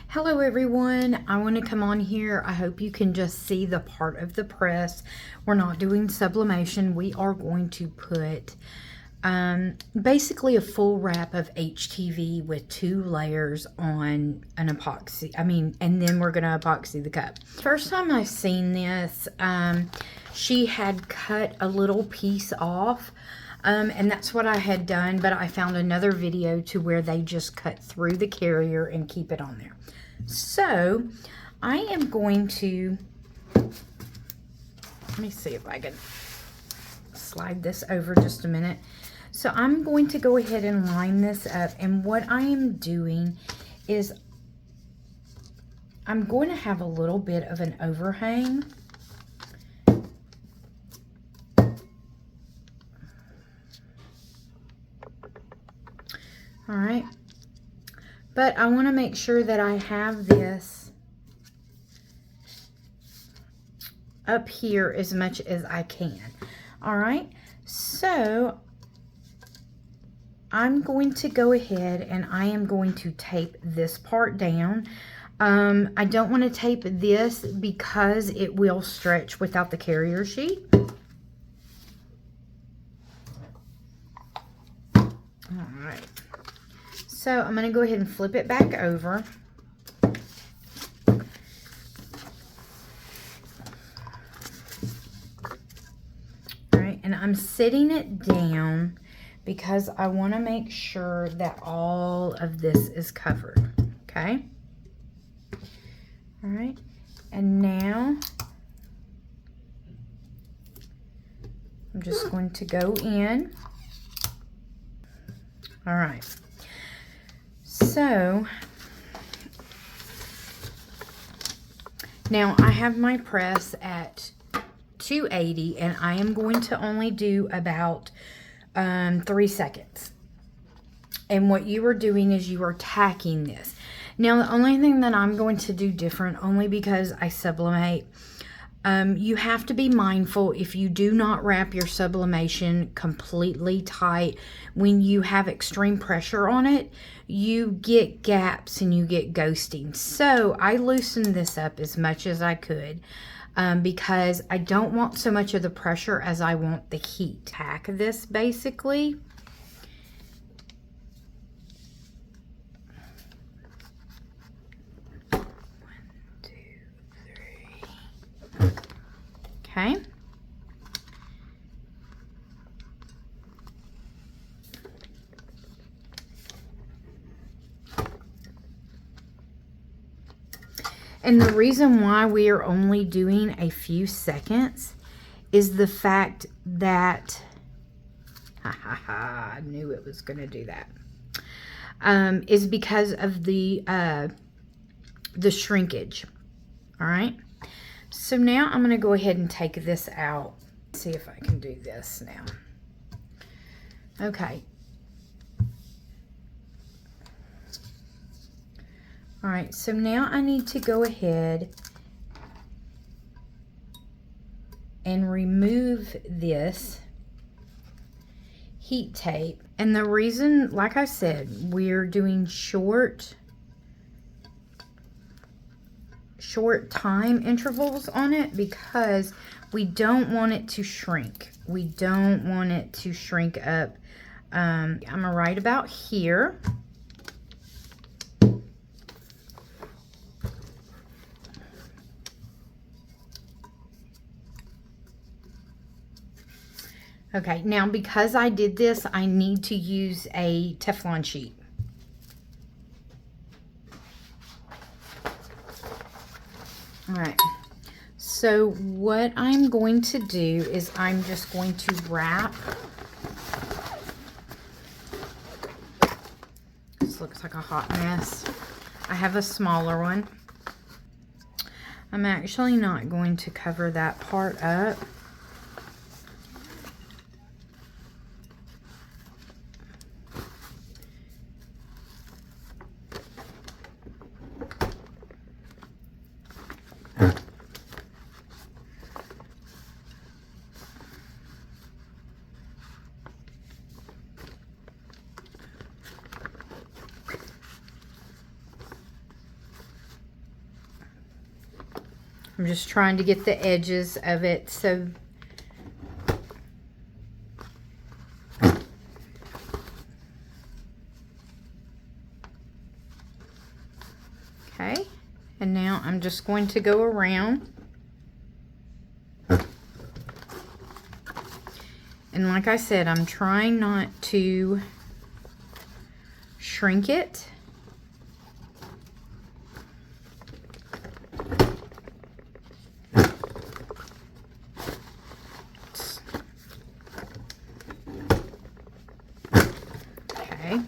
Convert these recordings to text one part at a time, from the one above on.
Hello everyone, I want to come on here. I hope you can just see the part of the press. We're not doing sublimation. We are going to put basically a full wrap of HTV with 2 layers on an epoxy. And then we're going to epoxy the cup. First time I've seen this, she had cut a little piece off. And that's what I had done, but I found another video to where they just cut through the carrier and keep it on there. So I am going to, let me see if I can slide this over just a minute. So I'm going to go ahead and line this up, and what I am doing is I'm going to have a little bit of an overhang. All right, but I want to make sure that I have this up here as much as I can. All right, so I'm going to go ahead and I am going to tape this part down. I don't want to tape this because it will stretch without the carrier sheet. All right. So I'm going to go ahead and flip it back over. All right, and I'm sitting it down because I want to make sure that all of this is covered, okay? All right, and now I'm just going to go in. All right. So now I have my press at 280 and I am going to only do about 3 seconds. And what you are doing is you are tacking this. Now the only thing that I'm going to do different, only because I sublimate, you have to be mindful if you do not wrap your sublimation completely tight. When you have extreme pressure on it, you get gaps and you get ghosting. So I loosened this up as much as I could because I don't want so much of the pressure as I want the heat. Tack this basically. Okay. And the reason why we are only doing a few seconds is the fact that, I knew it was going to do that, is because of the shrinkage. All right. So now I'm going to go ahead and take this out. See if I can do this now. Okay. All right, so now I need to go ahead and remove this heat tape. And the reason, like I said, we're doing short time intervals on it because we don't want it to shrink. We don't want it to shrink up. I'm right about here. Okay, now because I did this, I need to use a Teflon sheet. All right, so what I'm going to do is I'm just going to wrap. This looks like a hot mess. I have a smaller one. I'm actually not going to cover that part up. I'm just trying to get the edges of it so okay, and now I'm just going to go around. And like I said, I'm trying not to shrink it. Okay,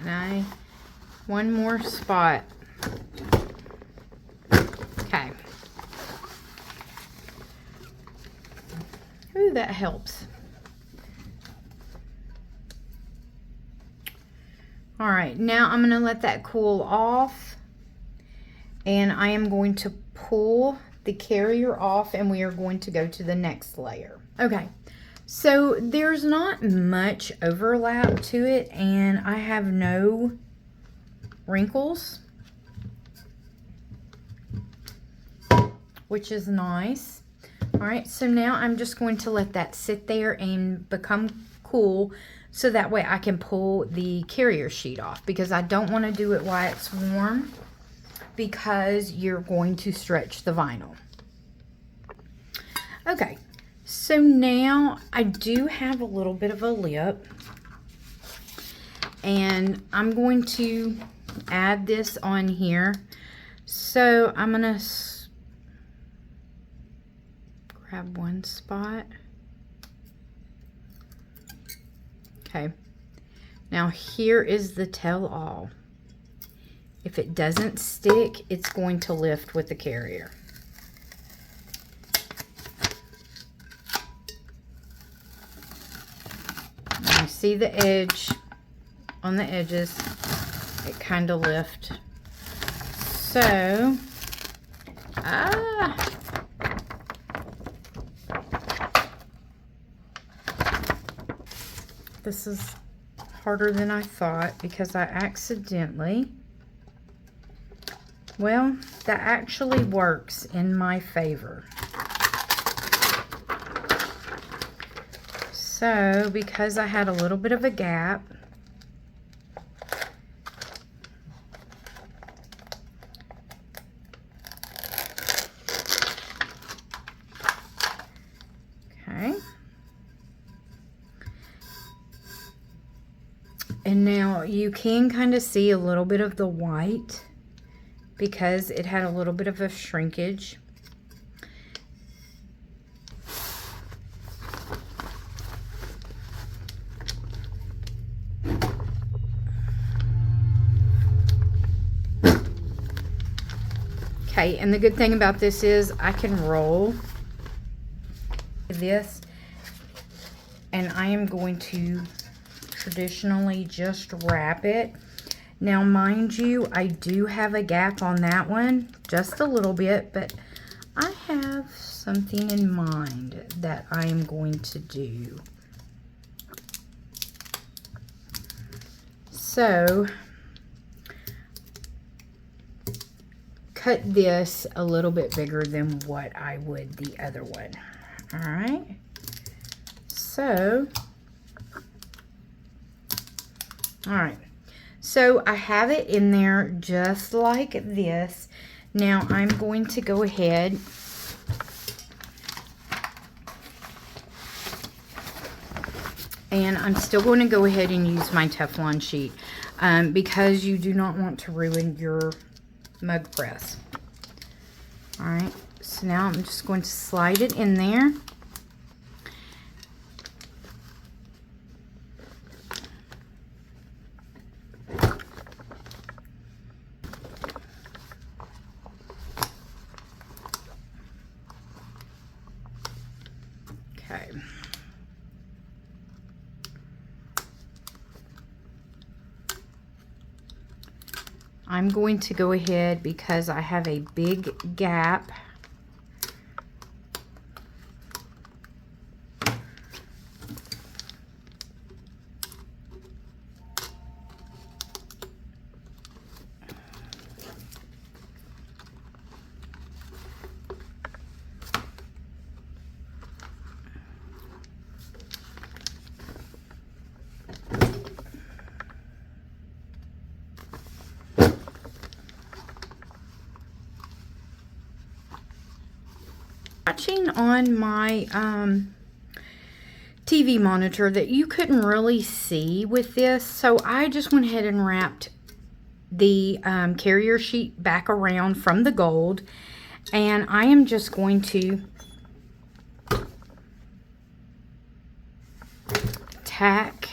and one more spot. Okay. Ooh, that helps. All right, now I'm gonna let that cool off, and I am going to pull the carrier off, and we are going to go to the next layer. Okay, so there's not much overlap to it, and I have no wrinkles, which is nice. All right, so now I'm just going to let that sit there and become cool, so that way I can pull the carrier sheet off, because I don't want to do it while it's warm, because you're going to stretch the vinyl. Okay, so now I do have a little bit of a lip, and I'm going to add this on here. So I'm gonna grab one spot. Okay, now here is the tell-all. If it doesn't stick, it's going to lift with the carrier. You see the edge on the edges, it kind of lift. So, this is harder than I thought, because I accidentally, well, that actually works in my favor. So, because I had a little bit of a gap, okay, and now you can kind of see a little bit of the white, because it had a little bit of a shrinkage. Okay, and the good thing about this is I can roll this, and I am going to traditionally just wrap it. Now, mind you, I do have a gap on that one, just a little bit, but I have something in mind that I am going to do. So, cut this a little bit bigger than what I would the other one. All right, so, all right. So I have it in there just like this. Now I'm going to go ahead and I'm still going to go ahead and use my Teflon sheet because you do not want to ruin your mug press. All right, so now I'm just going to slide it in there. Okay. I'm going to go ahead because I have a big gap. Watching on my TV monitor that you couldn't really see with this, so I just went ahead and wrapped the carrier sheet back around from the gold, and I am just going to tack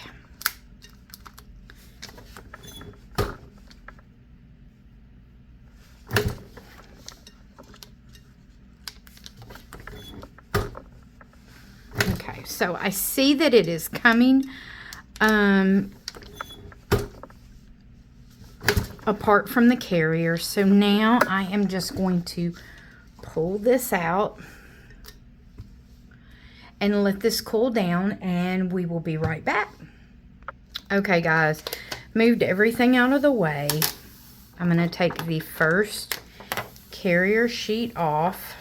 so I see that it is coming apart from the carrier. So now I am just going to pull this out and let this cool down, and we will be right back. Okay guys, moved everything out of the way. I'm going to take the first carrier sheet off.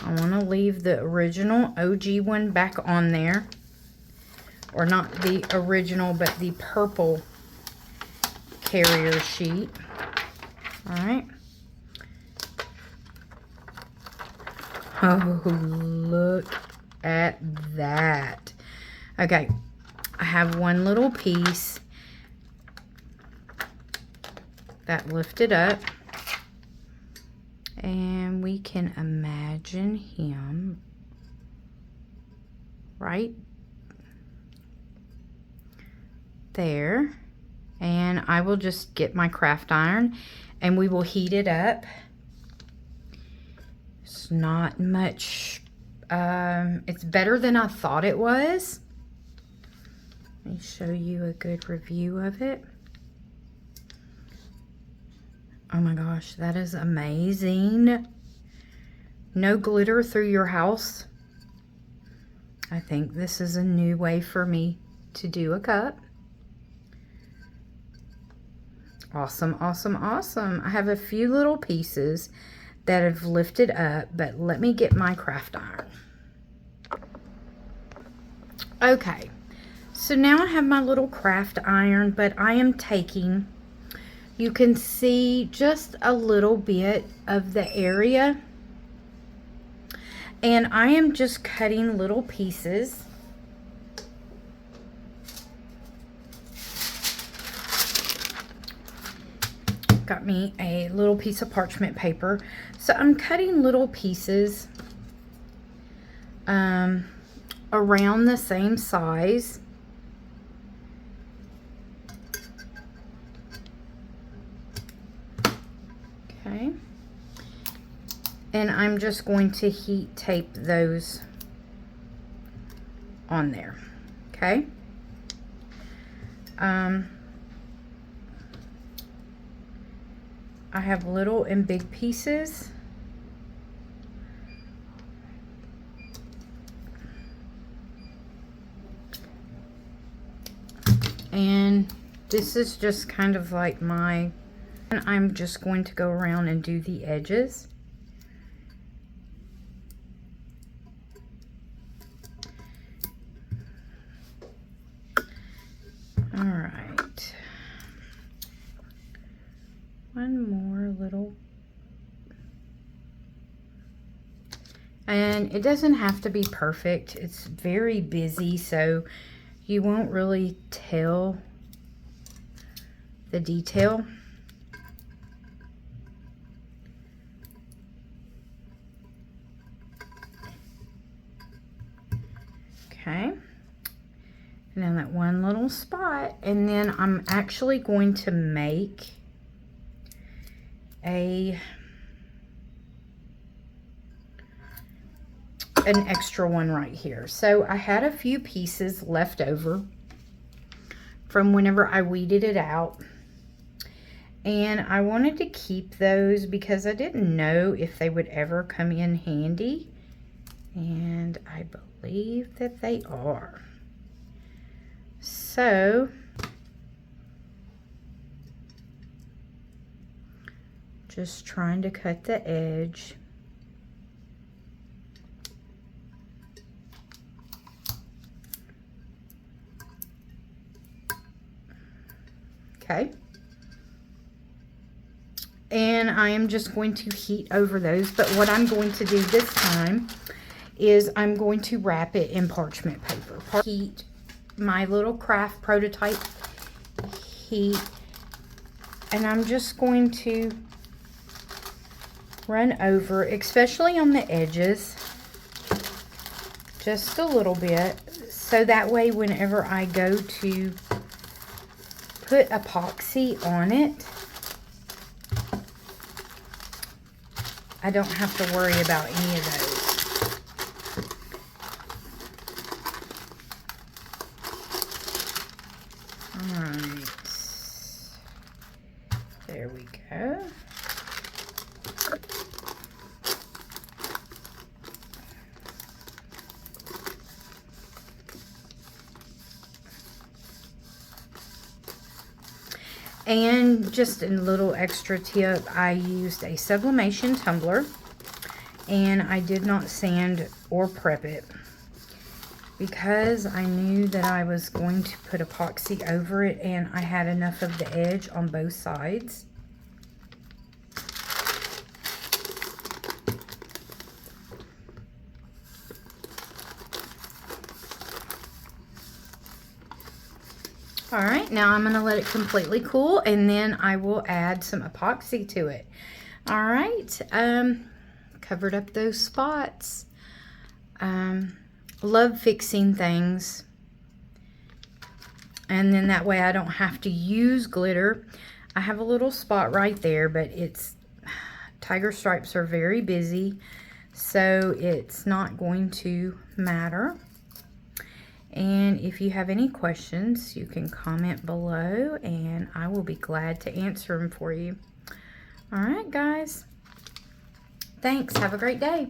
I want to leave the original OG one back on there. Or not the original, but the purple carrier sheet. Alright. Oh, look at that. Okay. I have one little piece that lifted up. And we can imagine him right there. And I will just get my craft iron and we will heat it up. It's not much, it's better than I thought it was. Let me show you a good review of it. Oh my gosh, that is amazing. No glitter through your house. I think this is a new way for me to do a cup. Awesome, awesome, awesome. I have a few little pieces that have lifted up, but let me get my craft iron. Okay, so now I have my little craft iron, but I am taking, you can see just a little bit of the area, and I am just cutting little pieces. Got me a little piece of parchment paper, so I'm cutting little pieces around the same size. Okay, and I'm just going to heat tape those on there. Okay. I have little and big pieces. And this is just kind of like my, and I'm just going to go around and do the edges. All right. One more little, and it doesn't have to be perfect. It's very busy, so you won't really tell the detail. Okay, and then that one little spot, and then I'm actually going to make an extra one right here. So I had a few pieces left over from whenever I weeded it out, and I wanted to keep those because I didn't know if they would ever come in handy, and I believe that they are. So just trying to cut the edge. Okay. And I am just going to heat over those. But what I'm going to do this time is I'm going to wrap it in parchment paper. Heat my little craft prototype heat. And I'm just going to run over, especially on the edges, just a little bit. So that way whenever I go to put epoxy on it, I don't have to worry about any of those. Alright. There we go. And just a little extra tip, I used a sublimation tumbler and I did not sand or prep it because I knew that I was going to put epoxy over it and I had enough of the edge on both sides. All right, now I'm gonna let it completely cool and then I will add some epoxy to it. All right, covered up those spots. Love fixing things. And then that way I don't have to use glitter. I have a little spot right there, but tiger stripes are very busy, so it's not going to matter. And if you have any questions, you can comment below and I will be glad to answer them for you. All right, guys. Thanks. Have a great day.